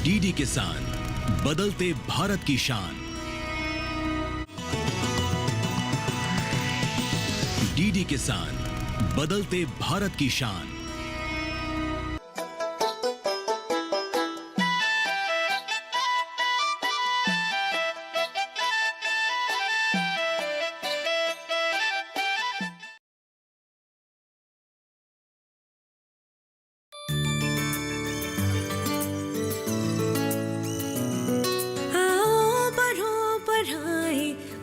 DD किसान, बदलते भारत की शान। डीडी किसान, बदलते भारत की शान।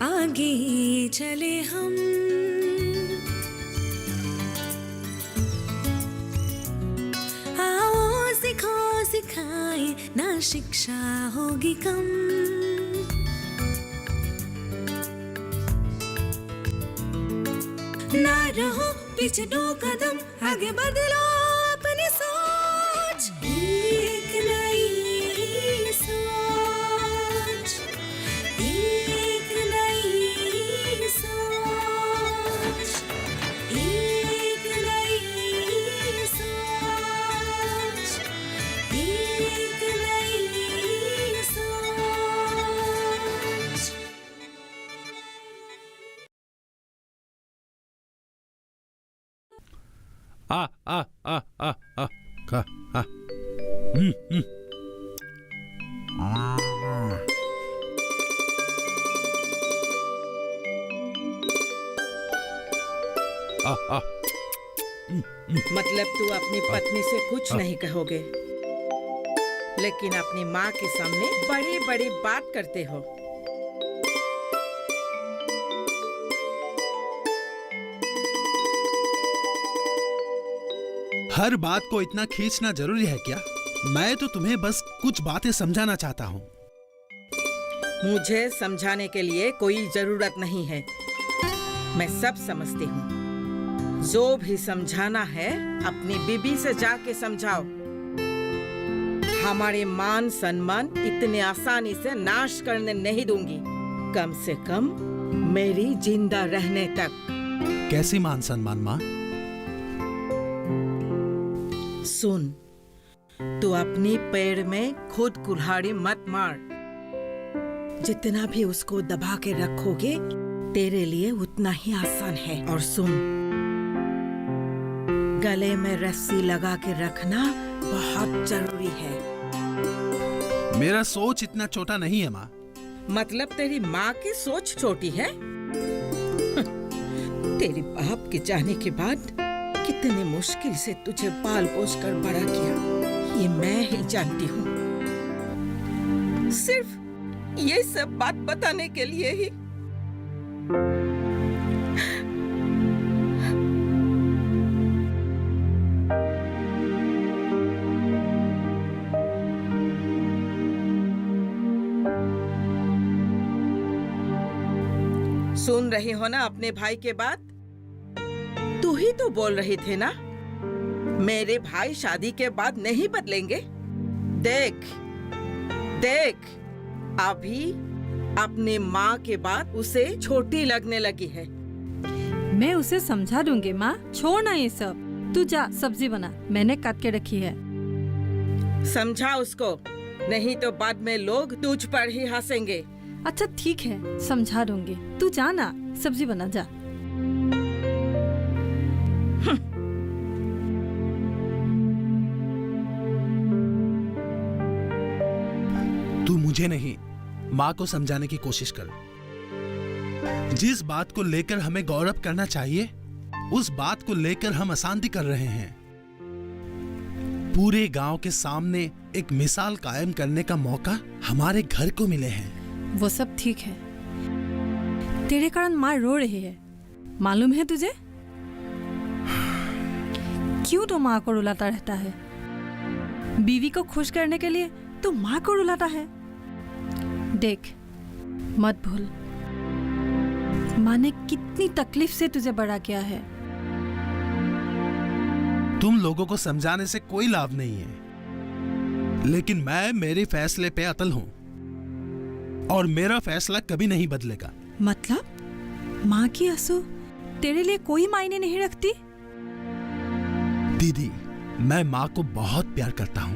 आगे चले हम, आओ सिखाए ना शिक्षा होगी कम। ना रहो पीछे दो कदम, आगे बदलो अपनी सोच। एक नई सोच, एक नई सोच, एक नई सोच, एक नई सोच। खा मतलब तू अपनी पत्नी से कुछ नहीं कहोगे, लेकिन अपनी माँ के सामने बड़ी बड़ी बात करते हो। हर बात को इतना खींचना जरूरी है क्या? मैं तो तुम्हें बस कुछ बातें समझाना चाहता हूँ। मुझे समझाने के लिए कोई जरूरत नहीं है, मैं सब समझती हूँ। जो भी समझाना है अपनी बीबी से जाके समझाओ। हमारे मान सम्मान इतने आसानी से नाश करने नहीं दूंगी, कम से कम मेरी जिंदा रहने तक। कैसी मान सम्मान माँ? सुन, तू अपनी पैर में खुद कुल्हाड़ी मत मार। जितना भी उसको दबा के रखोगे तेरे लिए उतना ही आसान है। और सुन, गले में रस्सी लगा के रखना बहुत जरूरी है। मेरा सोच इतना छोटा नहीं है माँ। मतलब तेरी माँ की सोच छोटी है? तेरी बाप के जाने के बाद कितने मुश्किल से तुझे पाल पोस कर बड़ा किया, ये मैं ही जानती हूँ। सिर्फ ये सब बात बताने के लिए ही। सुन रही हो ना अपने भाई के बात? तू ही तो बोल रही थे ना, मेरे भाई शादी के बाद नहीं बदलेंगे। देख देख, अभी अपने माँ के बाद उसे छोटी लगने लगी है। मैं उसे समझा दूंगी माँ, छोड़ ना ये सब। तू जा सब्जी बना, मैंने काट के रखी है। समझा उसको, नहीं तो बाद में लोग तुझ पर ही हंसेंगे। अच्छा ठीक है, समझा दूंगी। तू जा ना, सब्जी बना जा। तू मुझे नहीं, माँ को समझाने की कोशिश कर। जिस बात को लेकर हमें गौरव करना चाहिए, उस बात को लेकर हम अशांति कर रहे हैं। पूरे गांव के सामने एक मिसाल कायम करने का मौका हमारे घर को मिले हैं। वो सब ठीक है, तेरे कारण माँ रो रही है, मालूम है तुझे? क्यों तो माँ को रुलाता रहता है? बीवी को खुश करने के लिए तो माँ को रुलाता है। देख, मत भूल, माँ ने कितनी तकलीफ से तुझे बड़ा किया है। तुम लोगों को समझाने से कोई लाभ नहीं है, लेकिन मैं मेरे फैसले पे अटल हूं और मेरा फैसला कभी नहीं बदलेगा। मतलब माँ की आंसू तेरे लिए कोई मायने नहीं रखती? दीदी, मैं माँ को बहुत प्यार करता हूं,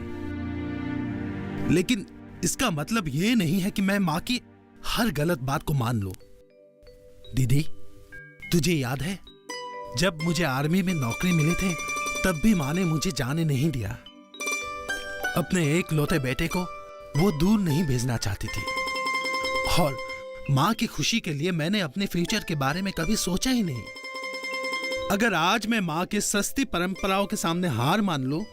लेकिन इसका मतलब ये नहीं है कि मैं माँ की हर गलत बात को मान लूं। दीदी, तुझे याद है जब मुझे आर्मी में नौकरी मिली थी, तब भी माँ ने मुझे जाने नहीं दिया। अपने एक लौते बेटे को वो दूर नहीं भेजना चाहती थी, और माँ की खुशी के लिए मैंने अपने फ्यूचर के बारे में कभी सोचा ही नहीं। अगर आज मैं माँ की सस्ती परंपराओं के सामने हार मान लूं,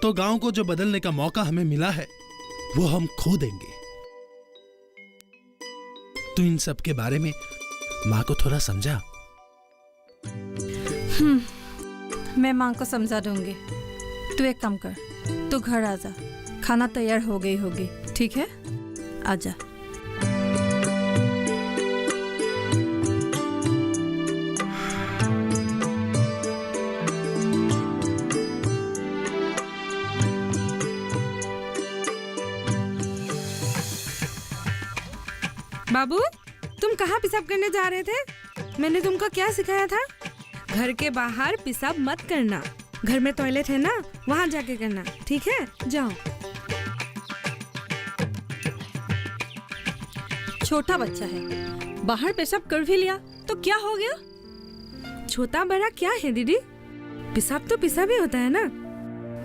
तो गांव को जो बदलने का मौका हमें मिला है वो हम खो देंगे। तू इन सब के बारे में माँ को थोड़ा समझा। मैं माँ को समझा दूंगी। तू एक काम कर, तू घर आ जा, खाना तैयार हो गई होगी, ठीक है? आजा। बाबू, तुम कहाँ पेशाब करने जा रहे थे? मैंने तुमको क्या सिखाया था? घर के बाहर पेशाब मत करना। घर में टॉयलेट है ना, वहाँ जाके करना, ठीक है? जाओ। छोटा बच्चा है, बाहर पेशाब कर भी लिया तो क्या हो गया? छोटा बड़ा क्या है दीदी? पेशाब तो पेशाब ही होता है ना।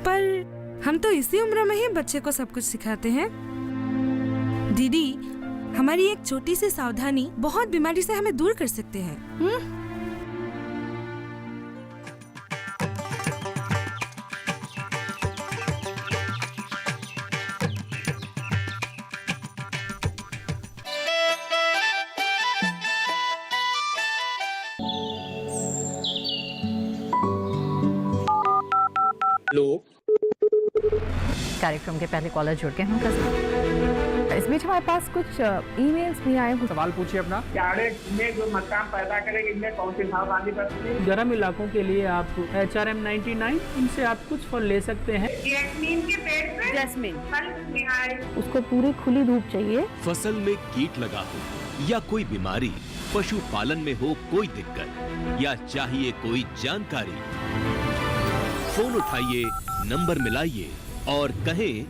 पर हम तो इसी उम्र में ही बच्चे को सब कुछ सिखाते हैं। दीदी, हमारी एक छोटी सी सावधानी बहुत बीमारी से हमें दूर कर सकते हैं। हेलो। कार्यक्रम के पहले कॉलर जुड़ गए हैं। इस बीच हमारे पास कुछ ईमेल्स भी आए हुए। सवाल पूछिए अपना। में जो मकान पैदा करेंगे, इनमें कौन सी सावधानी बरतनी है? गर्म इलाकों के लिए आप HRM 99 इनसे आप कुछ फल ले सकते हैं। जैस्मीन के पेड़ पे जैस्मीन फल निहार। उसको पूरी खुली धूप चाहिए। फसल में कीट लगा हो या कोई बीमारी, पशुपालन में हो कोई दिक्कत या चाहिए कोई जानकारी, फोन उठाइए, नंबर मिलाइए और कहें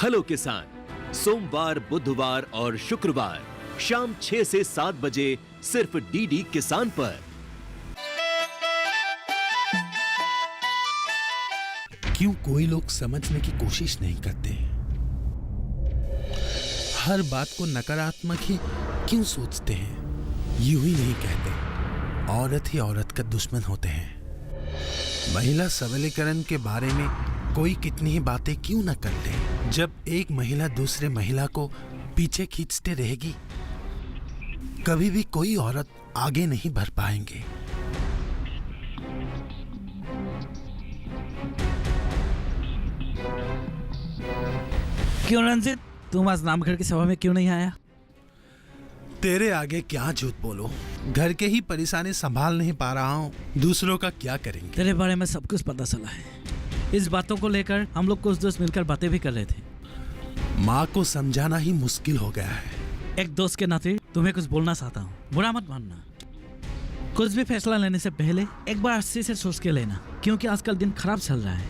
हेलो किसान। सोमवार, बुधवार और शुक्रवार शाम 6 से 7 बजे सिर्फ डीडी किसान पर। क्यों कोई लोग समझने की कोशिश नहीं करते? हर बात को नकारात्मक ही क्यों सोचते हैं? यूं ही नहीं कहते, औरत ही औरत का दुश्मन होते हैं। महिला सबलीकरण के बारे में कोई कितनी ही बातें क्यों न कर ले, जब एक महिला दूसरे महिला को पीछे खींचते रहेगी, कभी भी कोई औरत आगे नहीं बढ़ पाएंगे। क्यों रंजित, तुम आज नामघर की सभा में क्यों नहीं आया? तेरे आगे क्या झूठ बोलूं? घर के ही परेशानी संभाल नहीं पा रहा हूँ, दूसरों का क्या करेंगे? तेरे बारे में सब कुछ पता चला है। इस बातों को लेकर हम लोग कुछ दोस्त मिलकर बातें भी कर रहे थे। माँ को समझाना ही मुश्किल हो गया है। एक दोस्त के नाते तुम्हें कुछ बोलना चाहता हूँ, बुरा मत मानना। कुछ भी फैसला लेने से पहले एक बार अच्छे से सोच के लेना, क्योंकि आजकल दिन खराब चल रहा है।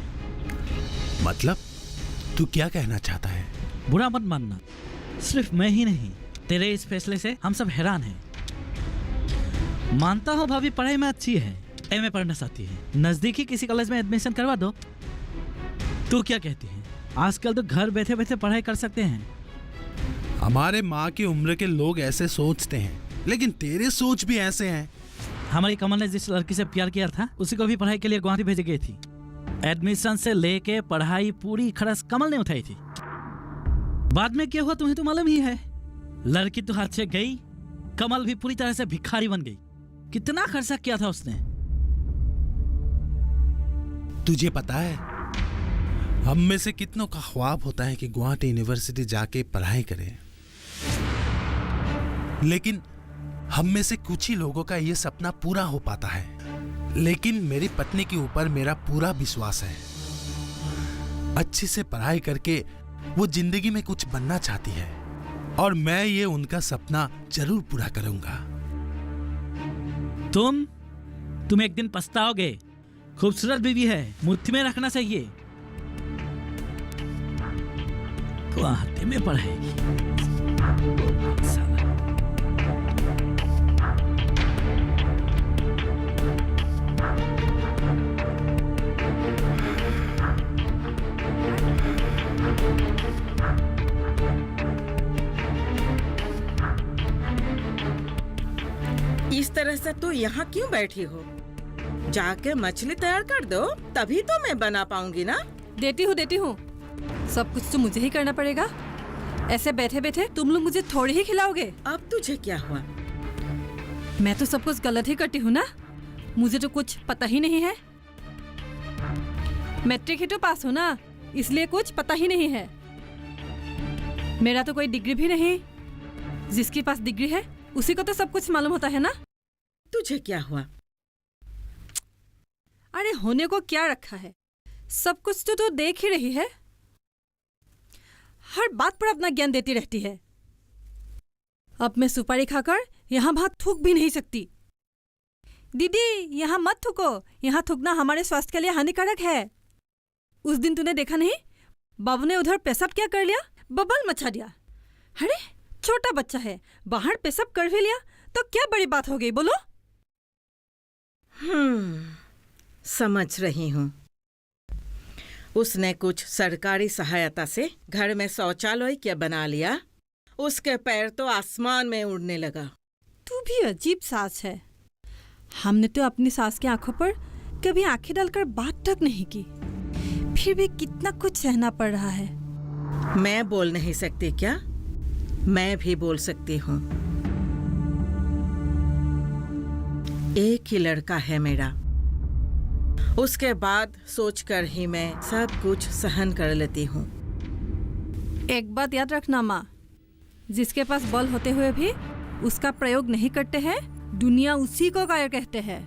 मतलब तू क्या कहना चाहता है? बुरा मत मानना, सिर्फ मैं ही नहीं, तेरे इस फैसले से हम सब हैरान हैं। मानता हूँ भाभी पढ़ाई में अच्छी है, एमए पढ़ना चाहती है, नजदीकी किसी कॉलेज में एडमिशन करवा दो। तू क्या कहती है? आजकल तो घर बैठे बैठे पढ़ाई कर सकते हैं। हमारे माँ की उम्र के लोग ऐसे सोचते हैं, लेकिन तेरे सोच भी ऐसे हैं। हमारी कमल ने जिस लड़की से प्यार किया था, उसी को भी पढ़ाई के लिए गुवाहाटी भेजी गई थी। एडमिशन से लेके पढ़ाई पूरी खर्च कमल ने उठाई थी। बाद में क्या हुआ तुम्हें तो मालूम ही है। लड़की तो हाथ से गई, कमल भी पूरी तरह से भिखारी बन गई। कितना खर्चा किया था उसने। तुझे पता है, हम में से कितनों का ख्वाब होता है कि गुवाहाटी यूनिवर्सिटी जाके पढ़ाई करें, लेकिन हम में से कुछ ही लोगों का यह सपना पूरा हो पाता है। लेकिन मेरी पत्नी के ऊपर मेरा पूरा विश्वास है। अच्छे से पढ़ाई करके वो जिंदगी में कुछ बनना चाहती है, और मैं ये उनका सपना जरूर पूरा करूंगा। तुम एक दिन पछताओगे। खूबसूरत बीवी है, मुट्ठी में रखना चाहिए। गुवाहाटी में पढ़ाएगी साला। इस तरह से तू यहाँ क्यों बैठी हो? जाके मछली तैयार कर दो, तभी तो मैं बना पाऊंगी ना। देती हूँ। सब कुछ तो मुझे ही करना पड़ेगा। ऐसे बैठे बैठे तुम लोग मुझे थोड़ी ही खिलाओगे। अब तुझे क्या हुआ? मैं तो सब कुछ गलत ही करती हूँ ना, मुझे तो कुछ पता ही नहीं है। मैट्रिक ही तो पास हो ना, इसलिए कुछ पता ही नहीं है। मेरा तो कोई डिग्री भी नहीं, जिसके पास डिग्री है उसी को तो सब कुछ मालूम होता है ना। तुझे क्या हुआ? अरे होने को क्या रखा है, सब कुछ तो देख ही रही है। हर बात पर अपना ज्ञान देती रहती है। अब मैं सुपारी खाकर यहाँ वहां थूक भी नहीं सकती। दीदी यहाँ मत थूको, यहाँ थूकना हमारे स्वास्थ्य के लिए हानिकारक है। उस दिन तूने देखा नहीं, बाबू ने उधर पेशाब क्या कर लिया, बबल मचा दिया। अरे छोटा बच्चा है, बाहर पेशाब कर भी लिया तो क्या बड़ी बात हो गई, बोलो। समझ रही हूँ। उसने कुछ सरकारी सहायता से घर में शौचालय क्या बना लिया, उसके पैर तो आसमान में उड़ने लगा। तू भी अजीब सास है। हमने तो अपनी सास की आंखों पर कभी आंखें डालकर बात तक नहीं की, फिर भी कितना कुछ सहना पड़ रहा है। मैं बोल नहीं सकती क्या? मैं भी बोल सकती हूँ। एक ही लड़का है मेरा, उसके बाद सोचकर ही मैं सब कुछ सहन कर लेती हूँ। एक बात याद रखना माँ, जिसके पास बल होते हुए भी उसका प्रयोग नहीं करते हैं, दुनिया उसी को कायर कहते हैं।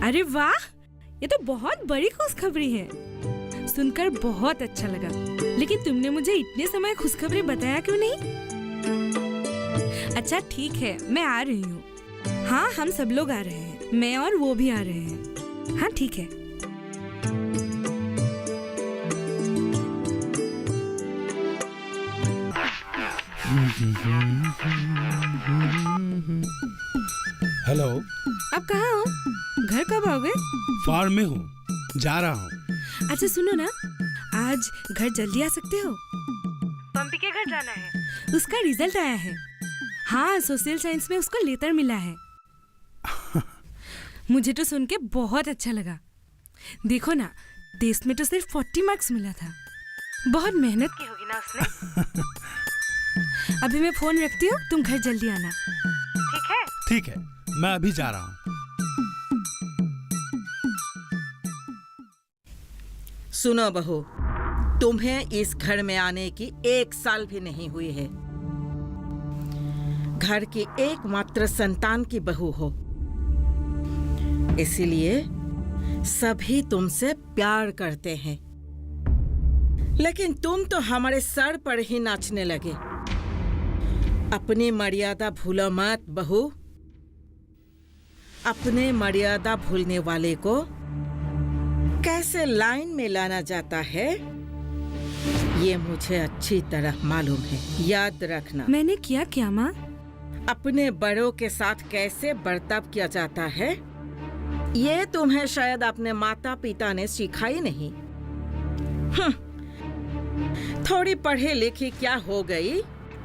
अरे वाह, ये तो बहुत बड़ी खुशखबरी है। सुनकर बहुत अच्छा लगा, लेकिन तुमने मुझे इतने समय खुशखबरी बताया क्यों नहीं? अच्छा ठीक है, मैं आ रही हूँ। हाँ, हम सब लोग आ रहे हैं, मैं और वो भी आ रहे हैं। हाँ ठीक है। हेलो। अब कहाँ हो? घर कब आओगे? फार्म में हूँ, जा रहा हूँ। अच्छा सुनो ना, आज घर जल्दी आ सकते हो? पंपी के घर जाना है, उसका रिजल्ट आया है। हाँ, सोशल साइंस में उसको लेटर मिला है। मुझे तो सुन के बहुत अच्छा लगा। देखो ना, टेस्ट में तो सिर्फ 40 मार्क्स मिला था। बहुत मेहनत की होगी ना उसने। अभी मैं फोन रखती हूँ, तुम घर जल्दी आना, ठीक है? ठीक है, मैं अभी जा रहा हूँ। सुनो बहू, तुम्हें इस घर में आने की 1 साल भी नहीं हुई है। घर की एकमात्र संतान की बहू हो, इसीलिए सभी तुमसे प्यार करते हैं। लेकिन तुम तो हमारे सर पर ही नाचने लगे। अपनी मर्यादा भूलो मत बहू। अपने मर्यादा भूलने वाले को कैसे लाइन में लाना जाता है, ये मुझे अच्छी तरह मालूम है। याद रखना। मैंने किया क्या माँ? अपने बड़ों के साथ कैसे बर्ताव किया जाता है, ये तुम्हें शायद अपने माता पिता ने सिखाई नहीं। थोड़ी पढ़े लिखी क्या हो गई,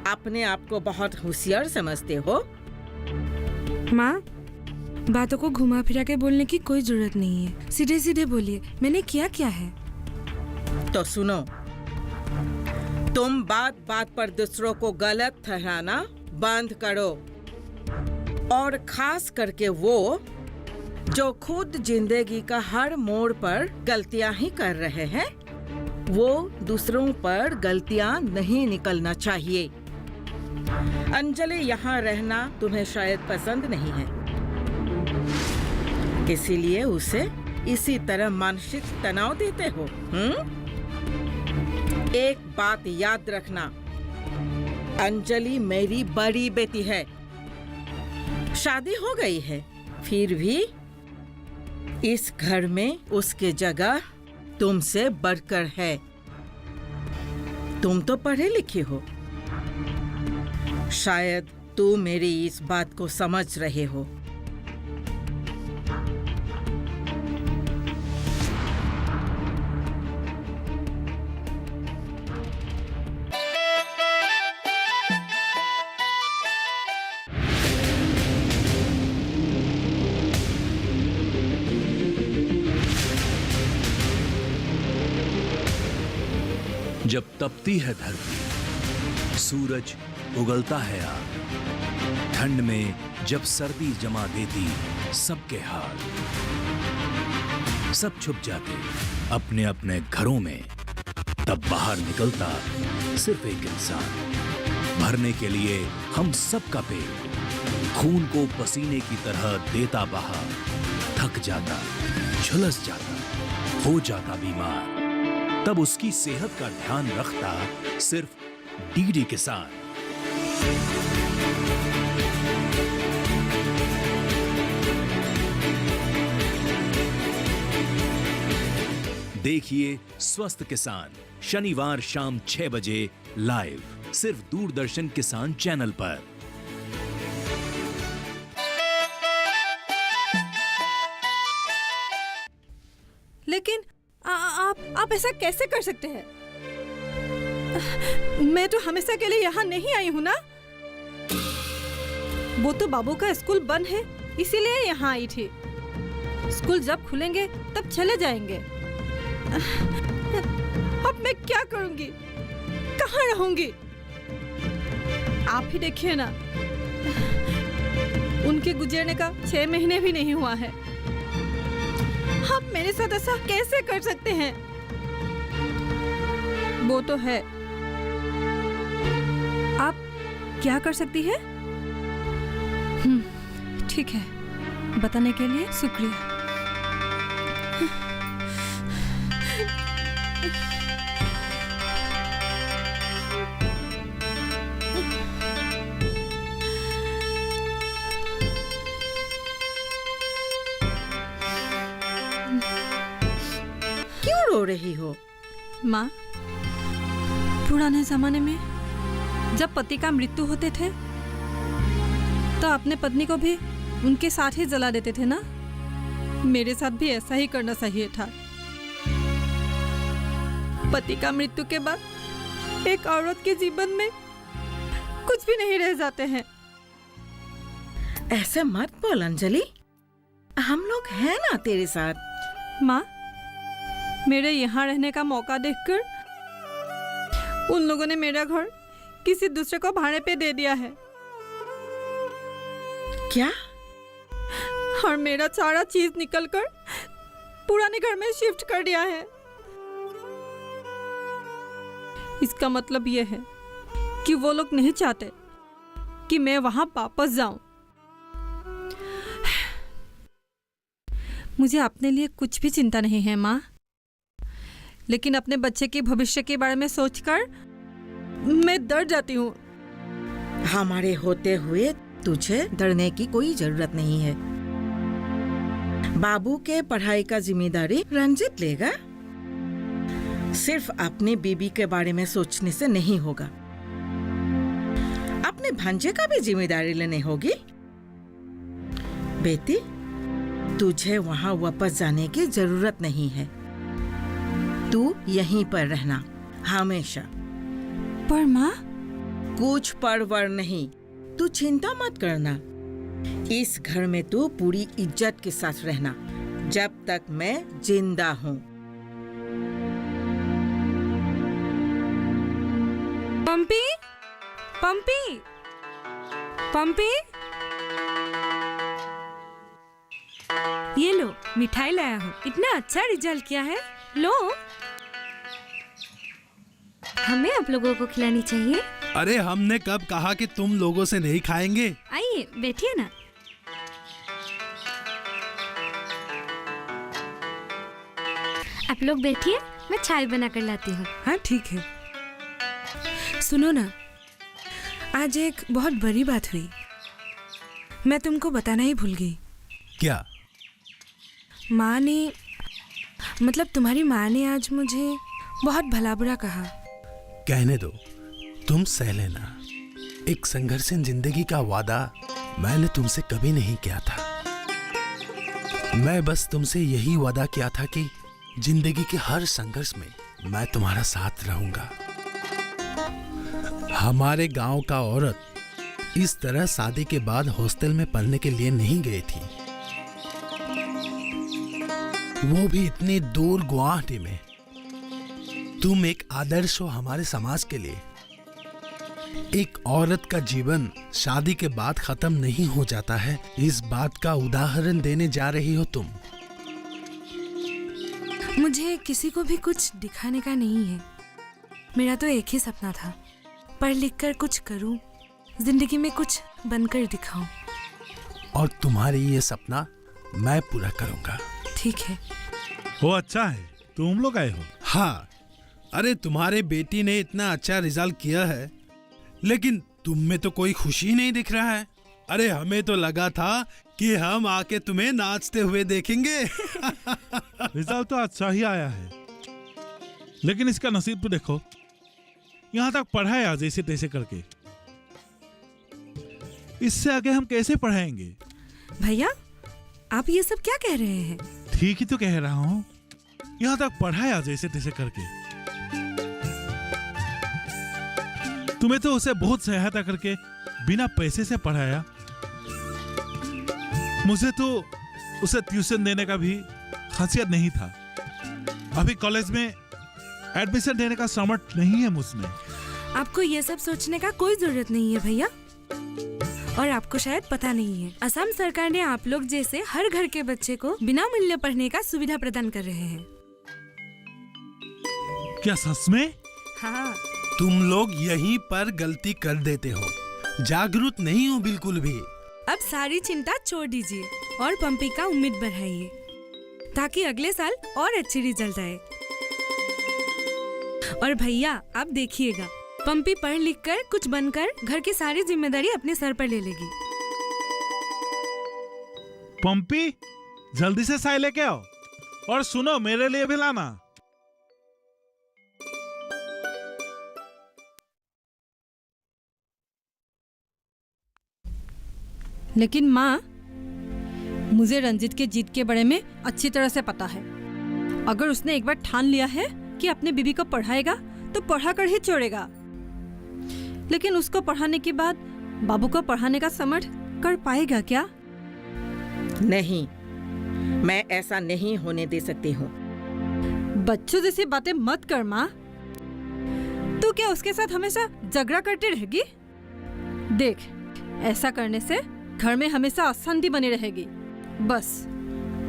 अपने आप को बहुत होशियार समझते हो। माँ, बातों को घुमा फिरा के बोलने की कोई जरूरत नहीं है, सीधे सीधे बोलिए, मैंने किया क्या है? तो सुनो, तुम बात बात पर दूसरों को गलत ठहराना बंद करो, और खास करके वो जो खुद जिंदगी का हर मोड़ पर गलतियां ही कर रहे हैं, वो दूसरों पर गलतियां नहीं निकलना चाहिए। अंजलि यहाँ रहना तुम्हें शायद पसंद नहीं है, इसीलिए उसे इसी तरह मानसिक तनाव देते हो। एक बात याद रखना, अंजलि मेरी बड़ी बेटी है, शादी हो गई है, फिर भी इस घर में उसकी जगह तुमसे बढ़कर है। तुम तो पढ़े लिखे हो, शायद तू मेरी इस बात को समझ रहे हो। जब तपती है धरती, सूरज उगलता है आग, ठंड में जब सर्दी जमा देती सबके हाल, सब छुप जाते अपने अपने घरों में, तब बाहर निकलता सिर्फ एक इंसान, भरने के लिए हम सबका पेट, खून को पसीने की तरह देता बहा, थक जाता, झुलस जाता, हो जाता बीमार, तब उसकी सेहत का ध्यान रखता सिर्फ डीडी किसान। देखिए स्वस्थ किसान शनिवार शाम 6 बजे लाइव सिर्फ दूरदर्शन किसान चैनल पर। लेकिन आप ऐसा कैसे कर सकते हैं? मैं तो हमेशा के लिए यहाँ नहीं आई हूँ ना। वो तो बाबू का स्कूल बंद है, इसीलिए यहाँ आई थी। स्कूल जब खुलेंगे तब चले जाएंगे। अब मैं क्या करूँगी, कहाँ रहूँगी? आप ही देखिए ना, उनके गुजरने का 6 महीने भी नहीं हुआ है। आप मेरे साथ ऐसा कैसे कर सकते हैं? वो तो है। आप क्या कर सकती है? ठीक है, बताने के लिए शुक्रिया। क्यों रो रही हो? माँ, पुराने जमाने में जब पति का मृत्यु होते थे तो अपने पत्नी को भी उनके साथ ही जला देते थे ना। मेरे साथ भी ऐसा ही करना चाहिए था। पति का मृत्यु के बाद एक औरत के जीवन में कुछ भी नहीं रह जाते हैं। ऐसे मत बोल अंजलि, हम लोग हैं ना तेरे साथ। माँ, मेरे यहाँ रहने का मौका देखकर उन लोगों ने मेरा घर किसी दूसरे को भाड़े पे दे दिया है। क्या? और मेरा सारा चीज निकलकर पुराने घर में शिफ्ट कर दिया है। इसका मतलब यह है कि वो लोग नहीं चाहते कि मैं वहां वापस जाऊं। मुझे अपने लिए कुछ भी चिंता नहीं है माँ, लेकिन अपने बच्चे के भविष्य के बारे में सोचकर मैं डर जाती हूँ। हमारे होते हुए तुझे डरने की कोई जरूरत नहीं है। बाबू के पढ़ाई का जिम्मेदारी रंजित लेगा। सिर्फ अपनी बीबी के बारे में सोचने से नहीं होगा, अपने भांजे का भी जिम्मेदारी लेनी होगी। बेटी, तुझे वहां वापस जाने की जरूरत नहीं है। तू यहीं पर रहना हमेशा। पर माँ, कुछ परवर नहीं, तू चिंता मत करना। इस घर में तू पूरी इज्जत के साथ रहना जब तक मैं जिंदा हूँ। पंपी, पंपी, पंपी, ये लो मिठाई लाया हूँ। इतना अच्छा रिजल्ट किया है, लो। हमें आप लोगों को खिलानी चाहिए। अरे हमने कब कहा कि तुम लोगों से नहीं खाएंगे? आइए बैठिए ना। आप लोग बैठिए, मैं चाय बना कर लाती हूँ। हाँ ठीक है। सुनो ना, आज एक बहुत बड़ी बात हुई, मैं तुमको बताना ही भूल गई। क्या? माँ ने मतलब तुम्हारी माँ ने आज मुझे बहुत भला बुरा कहा। कहने दो, तुम सह लेना। एक संघर्षहीन जिंदगी का वादा मैंने तुमसे कभी नहीं किया था। मैं बस तुमसे यही वादा किया था कि जिंदगी के हर संघर्ष में मैं तुम्हारा साथ रहूंगा। हमारे गांव का औरत इस तरह शादी के बाद हॉस्टल में पढ़ने के लिए नहीं गई थी, वो भी इतनी दूर गुवाहाटी में। तुम एक आदर्श हो हमारे समाज के लिए। एक औरत का जीवन शादी के बाद खत्म नहीं हो जाता है, इस बात का उदाहरण देने जा रही हो तुम। मुझे किसी को भी कुछ दिखाने का नहीं है। मेरा तो एक ही सपना था, पढ़ लिख कर कुछ करूं, जिंदगी में कुछ बनकर दिखाऊं। और तुम्हारी ये सपना मैं पूरा करूंगा। ठीक है। वो अच्छा है, तुम लोग आए हो। हाँ, अरे तुम्हारे बेटी ने इतना अच्छा रिजल्ट किया है, लेकिन तुम में तो कोई खुशी नहीं दिख रहा है। अरे हमें तो लगा था कि हम आके तुम्हें नाचते हुए देखेंगे। रिजल्ट तो अच्छा ही आया है, लेकिन इसका नसीब तो देखो, यहाँ तक पढ़ाया जैसे तैसे करके। इससे आगे हम कैसे पढ़ाएंगे? भैया, आप ये सब क्या कह रहे हैं? ठीक ही तो कह रहा हूँ, यहाँ तक पढ़ाया जैसे तैसे करके। तुम्हें तो उसे बहुत सहायता करके बिना पैसे से पढ़ाया। मुझे तो उसे ट्यूशन देने का भी खासियत नहीं था। अभी कॉलेज में एडमिशन देने का सामर्थ्य नहीं है मुझमें। आपको ये सब सोचने का कोई जरूरत नहीं है भैया। और आपको शायद पता नहीं है, असम सरकार ने आप लोग जैसे हर घर के बच्चे को बिना मूल्य पढ़ने का सुविधा प्रदान कर रहे हैं। क्या सच में? हाँ। तुम लोग यहीं पर गलती कर देते हो, जागरूक नहीं हो बिल्कुल भी। अब सारी चिंता छोड़ दीजिए और पंपी का उम्मीद बढ़ाइए, ताकि अगले साल और अच्छी रिजल्ट आए। और भैया, आप देखिएगा, पंपी पढ़ लिख कर कुछ बनकर घर की सारी जिम्मेदारी अपने सर पर ले लेगी। पंपी, जल्दी से चाय लेके आओ, और सुनो, मेरे लिए भी लाना। लेकिन माँ, मुझे रंजित के जीत के बारे में अच्छी तरह से पता है। अगर उसने एक बार ठान लिया है कि अपने बीबी को पढ़ाएगा, तो पढ़ा कर ही छोड़ेगा। लेकिन उसको पढ़ाने के बाद बाबू को पढ़ाने का समर्थ कर पाएगा क्या? नहीं, मैं ऐसा नहीं होने दे सकती हूँ। बच्चों जैसी बातें मत कर माँ। तू क्या उसके साथ हमेशा झगड़ा करती रहेगी? देख, ऐसा करने से घर में हमेशा अशांति बनी रहेगी। बस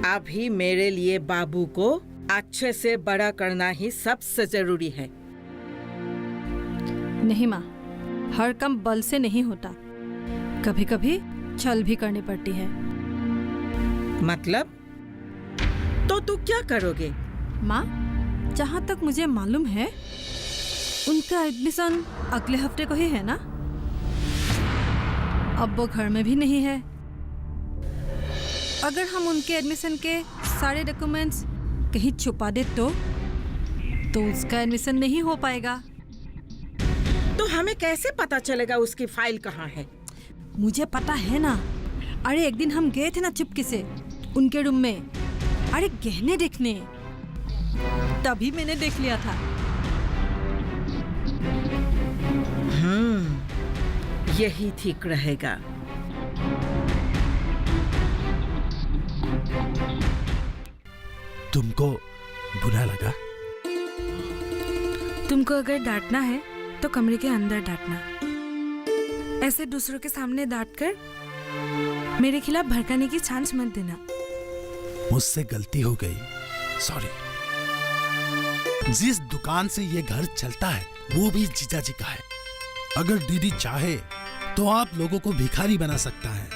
अभी मेरे लिए बाबू को अच्छे से बड़ा करना ही सबसे जरूरी है। नहीं माँ, हर काम बल से नहीं होता, कभी कभी छल भी करनी पड़ती है। मतलब? तो तू क्या करोगे? माँ, जहाँ तक मुझे मालूम है, उनका एडमिशन अगले हफ्ते को ही है ना? अब वो घर में भी नहीं है। अगर हम उनके एडमिशन के सारे डॉक्यूमेंट्स कहीं छुपा दे तो उसका एडमिशन नहीं हो पाएगा। तो हमें कैसे पता चलेगा उसकी फाइल कहाँ है? मुझे पता है ना। अरे एक दिन हम गए थे ना चुपके से उनके रूम में, अरे गहने देखने, तभी मैंने देख लिया था। यही ठीक रहेगा। तुमको बुरा लगा? तुमको अगर डांटना है तो कमरे के अंदर डांटना, ऐसे दूसरों के सामने डांटकर मेरे खिलाफ भड़काने की चांस मत देना। मुझसे गलती हो गई, सॉरी। जिस दुकान से ये घर चलता है वो भी जीजा जी का है। अगर दीदी चाहे तो आप लोगों को भिखारी बना सकता है,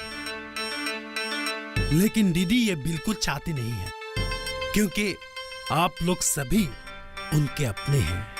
लेकिन दीदी ये बिल्कुल चाहती नहीं है, क्योंकि आप लोग सभी उनके अपने हैं।